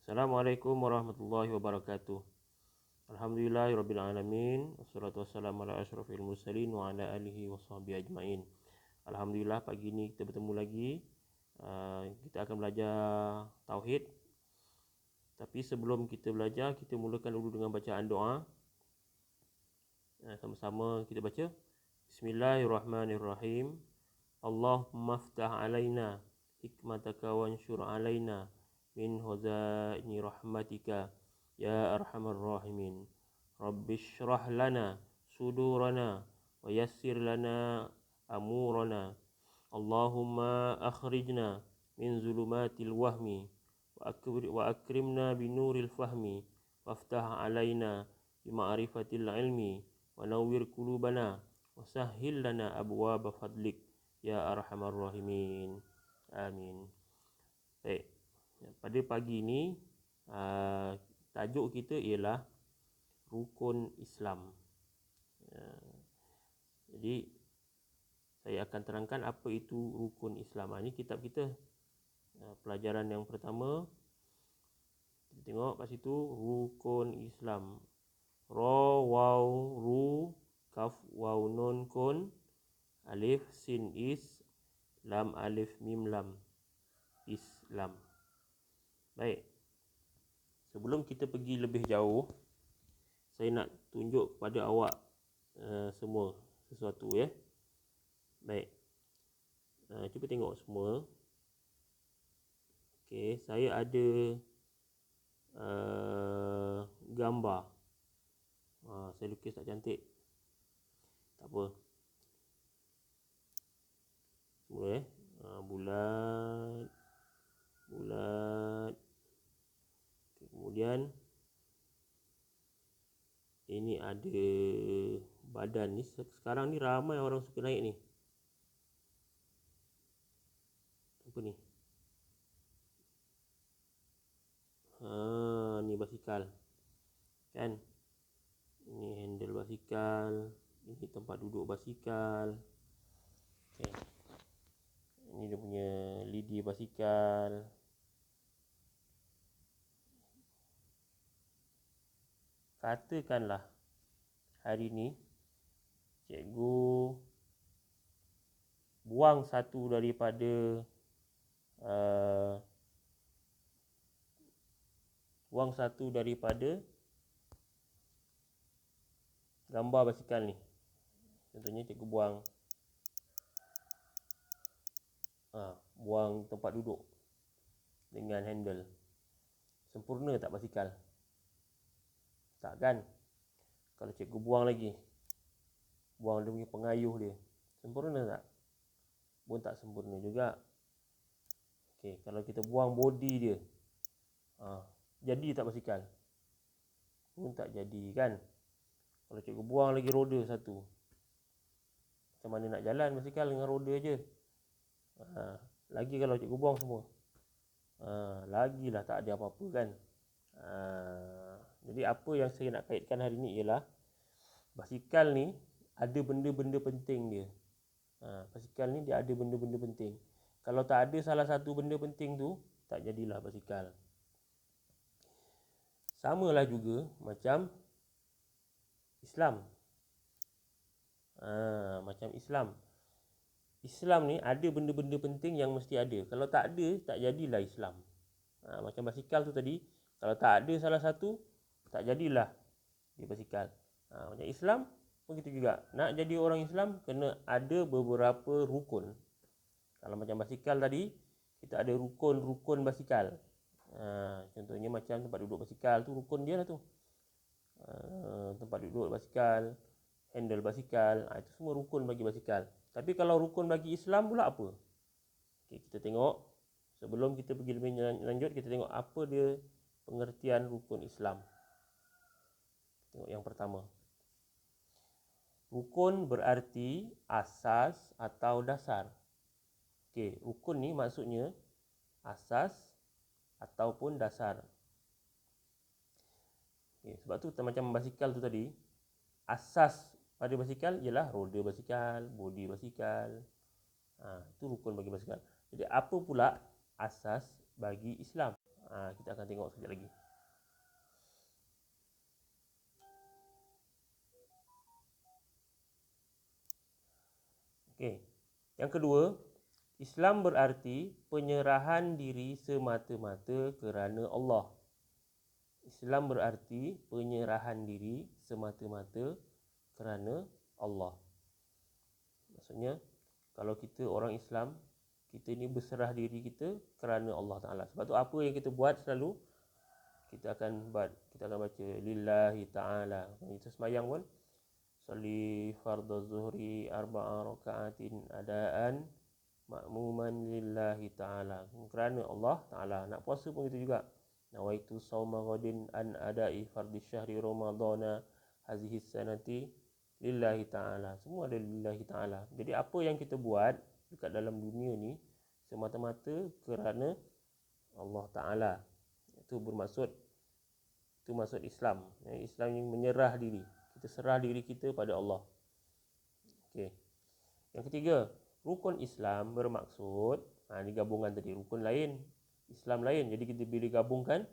Assalamualaikum warahmatullahi wabarakatuh. Alhamdulillahirabbil alamin. Wassalatu wassalamu ala asyrafil mursalin wa ala alihi washabbihi ajmain. Alhamdulillah pagi ni kita bertemu lagi. Kita akan belajar tauhid. Tapi sebelum kita belajar, kita mulakan dulu dengan bacaan doa. Sama-sama kita baca. Bismillahirrahmanirrahim. Allahumma ftah alaina hikmataka wanshur alaina min huzaini rahmatika ya arhamar rahimin. Rabbish shrah lana sudurana wa yassir lana amurana. Allahumma akhrijna min zulumatil wahmi wa akrimna binuril fahmi waftah alaina bima'rifatil ilmi wa nawwir qulubana wa sahhil lana abwaaba fadlik ya arhamar rahimin. Amin. Baik. Pada pagi ini tajuk kita ialah rukun Islam. Jadi saya akan terangkan apa itu rukun Islam. Ini kitab kita. Pelajaran yang pertama, kita tengok kat situ rukun Islam. Ra waw ru kaf waw nun kun alif sin is lam alif mim lam Islam. Baik. Sebelum kita pergi lebih jauh, saya nak tunjuk kepada awak semua sesuatu ya. Baik. Cuba tengok semua. Okey, saya ada gambar. Saya lukis tak cantik. Tak apa. Semua bulat. Okay, kemudian ini ada badan ni. Sekarang ni ramai orang suka naik ni. Apa ni? Ni basikal. Kan? Ini handle basikal. Ini tempat duduk basikal. Okay. Ini dia punya lidi basikal. Katakanlah hari ni cikgu buang satu daripada gambar basikal ni. Contohnya cikgu buang tempat duduk dengan handle. Sempurna tak basikal? Tak kan? Kalau cikgu buang lagi, buang dia punya pengayuh dia, sempurna tak? Pun tak sempurna juga. Okey, kalau kita buang body dia, jadi tak basikal? Pun tak jadi kan? Kalau cikgu buang lagi roda satu, macam mana nak jalan basikal dengan roda je? Lagi kalau cikgu buang semua, lagilah tak ada apa-apa kan? Jadi apa yang saya nak kaitkan hari ni ialah basikal ni ada benda-benda penting dia. Basikal ni dia ada benda-benda penting. Kalau tak ada salah satu benda penting tu, tak jadilah basikal. Samalah juga macam Islam. Macam Islam. Islam ni ada benda-benda penting yang mesti ada. Kalau tak ada, tak jadilah Islam. Macam basikal tu tadi, kalau tak ada salah satu, tak jadilah dia basikal. Macam Islam pun gitu juga. Nak jadi orang Islam, kena ada beberapa rukun. Kalau macam basikal tadi, kita ada rukun-rukun basikal. Contohnya macam tempat duduk basikal tu, rukun dia lah tu. Tempat duduk basikal, handle basikal, itu semua rukun bagi basikal. Tapi kalau rukun bagi Islam pula apa? Okay, kita tengok. Sebelum kita pergi lebih lanjut, kita tengok apa dia pengertian rukun Islam. Tengok yang pertama. Rukun berarti asas atau dasar. Okey, rukun ni maksudnya asas ataupun dasar. Okay, sebab tu macam basikal tu tadi, asas pada basikal ialah roda basikal, bodi basikal. Itu rukun bagi basikal. Jadi apa pula asas bagi Islam? Kita akan tengok sekejap lagi. Okey. Yang kedua, Islam berarti penyerahan diri semata-mata kerana Allah. Islam berarti penyerahan diri semata-mata kerana Allah. Maksudnya, kalau kita orang Islam, kita ni berserah diri kita kerana Allah Ta'ala. Sebab tu apa yang kita buat selalu, kita akan baca lillahi ta'ala. Kita sembahyang pun, salli fardhu zuhri arba'a raka'atin adaan ma'muman lillahi ta'ala. Kerana Allah Ta'ala. Nak puasa pun kita juga. Nawaitu sawma ghadin an adai fardhi syahri ramadana hazihi sanati lillahi ta'ala. Semua ada lillahi ta'ala. Jadi apa yang kita buat dekat dalam dunia ni semata-mata kerana Allah Ta'ala. Itu bermaksud, itu maksud Islam. Islam yang menyerah diri. Kita serah diri kita pada Allah. Okey. Yang ketiga, rukun Islam bermaksud, ni gabungan tadi, rukun lain, Islam lain. Jadi kita bila gabungkan,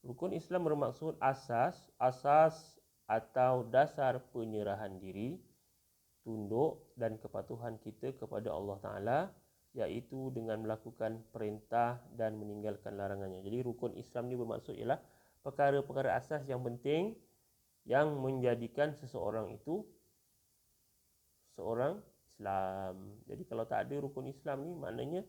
rukun Islam bermaksud asas atau dasar penyerahan diri, tunduk dan kepatuhan kita kepada Allah Ta'ala, iaitu dengan melakukan perintah dan meninggalkan larangannya. Jadi rukun Islam ni bermaksud ialah perkara-perkara asas yang penting yang menjadikan seseorang itu seorang Islam. Jadi kalau tak ada rukun Islam ni, maknanya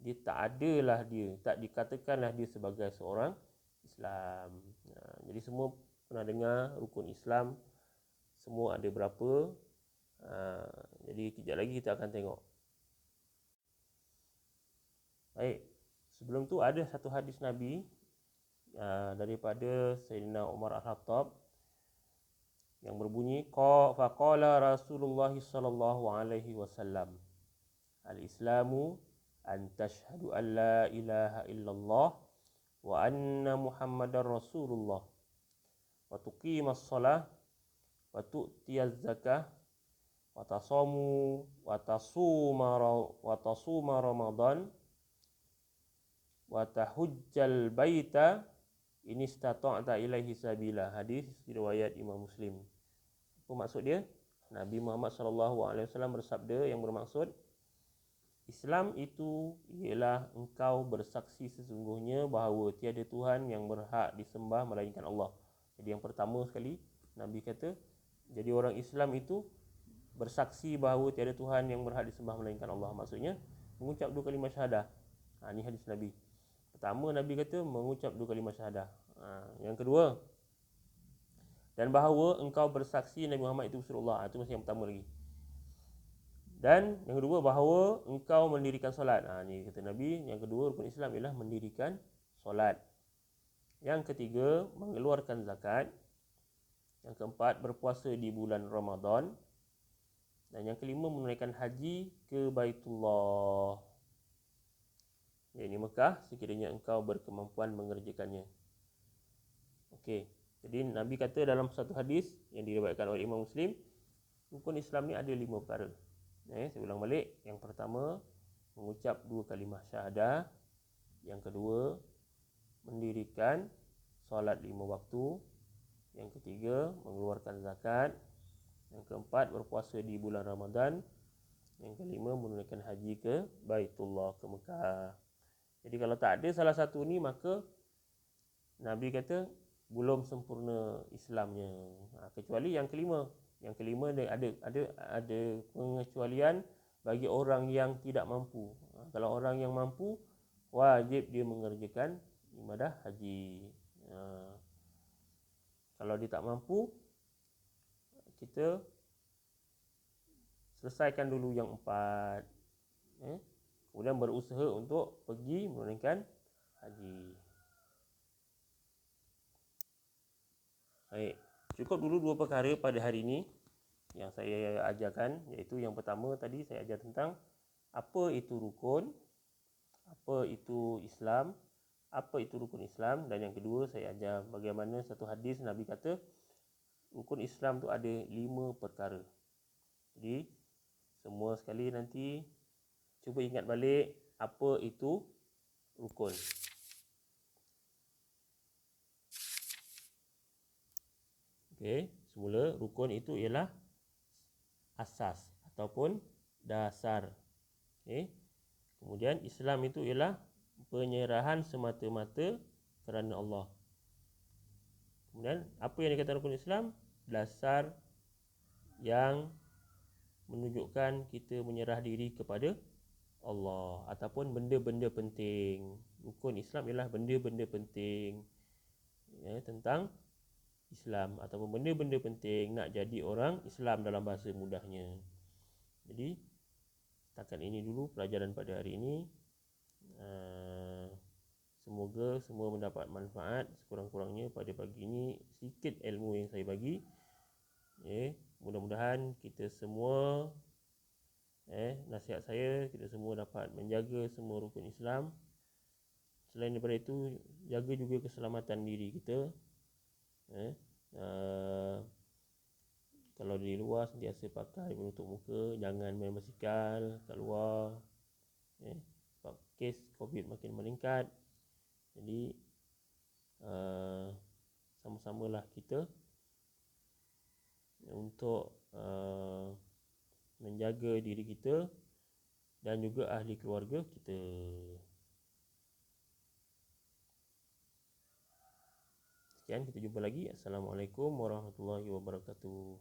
dia tak adalah dia, tak dikatakanlah dia sebagai seorang Islam. Jadi semua pernah dengar rukun Islam, semua ada berapa. Jadi kejap lagi kita akan tengok. Baik, sebelum tu ada satu hadis Nabi daripada Sayyidina Umar Al-Khattab yang berbunyi, faqala Rasulullah sallallahu alaihi wasallam, al-islamu an tashhadu an la ilaha illallah wa anna muhammadar rasulullah wa tuqimas shalah wa tu'tiyaz zakah wa tasuma ramadan wa tahujjal baita in istata'ta ilaihi sabila. Hadis riwayat Imam Muslim. Apa maksud dia? Nabi Muhammad SAW bersabda yang bermaksud, Islam itu ialah engkau bersaksi sesungguhnya bahawa tiada Tuhan yang berhak disembah melainkan Allah. Jadi yang pertama sekali Nabi kata, jadi orang Islam itu bersaksi bahawa tiada Tuhan yang berhak disembah melainkan Allah. Maksudnya mengucap dua kalimah syahadah. Ini hadis Nabi. Pertama Nabi kata mengucap dua kalimah syahadah. Yang kedua, dan bahawa engkau bersaksi Nabi Muhammad itu Rasulullah. Itu masih yang pertama lagi. Dan yang kedua, bahawa engkau mendirikan solat. Ni kata Nabi. Yang kedua, rukun Islam ialah mendirikan solat. Yang ketiga, mengeluarkan zakat. Yang keempat, berpuasa di bulan Ramadan. Dan yang kelima, menunaikan haji ke Baitullah, ini Mekah, sekiranya engkau berkemampuan mengerjakannya. Okey, jadi Nabi kata dalam satu hadis yang diriwayatkan oleh Imam Muslim, rukun Islam ni ada 5 perkara. Saya ulang balik. Yang pertama, mengucap 2 kalimah syahadah. Yang kedua, mendirikan solat 5 waktu. Yang ketiga, mengeluarkan zakat. Yang keempat, berpuasa di bulan Ramadan. Yang kelima, menunaikan haji ke Baitullah, ke Mekah. Jadi kalau tak ada salah satu ni, maka Nabi kata belum sempurna Islamnya. Kecuali yang kelima. Yang kelima ada pengecualian bagi orang yang tidak mampu. Kalau orang yang mampu, wajib dia mengerjakan ibadah haji. Kalau dia tak mampu, kita selesaikan dulu yang 4. Kemudian berusaha untuk pergi menunaikan haji. Baik, cukup dulu 2 perkara pada hari ini yang saya ajarkan, iaitu yang pertama tadi saya ajar tentang apa itu rukun, apa itu Islam, apa itu rukun Islam, dan yang kedua saya ajar bagaimana satu hadis Nabi kata rukun Islam tu ada 5 perkara. Jadi semua sekali nanti cuba ingat balik apa itu rukun. Okey, semula rukun itu ialah asas ataupun dasar. Okey. Kemudian Islam itu ialah penyerahan semata-mata kerana Allah. Kemudian apa yang dikatakan rukun Islam? Dasar yang menunjukkan kita menyerah diri kepada Allah ataupun benda-benda penting. Rukun Islam ialah benda-benda penting tentang Islam ataupun benda-benda penting nak jadi orang Islam dalam bahasa mudahnya. Jadi setakat ini dulu pelajaran pada hari ini. Semoga semua mendapat manfaat sekurang-kurangnya pada pagi ini, sikit ilmu yang saya bagi. Mudah-mudahan kita semua nasihat saya, kita semua dapat menjaga semua rukun Islam. Selain daripada itu, jaga juga keselamatan diri kita. Kalau di luar sentiasa pakai penutup muka, jangan main basikal kat luar, sebab kes COVID makin meningkat. Jadi sama-samalah kita untuk menjaga diri kita dan juga ahli keluarga kita. Sekian, kita jumpa lagi. Assalamualaikum warahmatullahi wabarakatuh.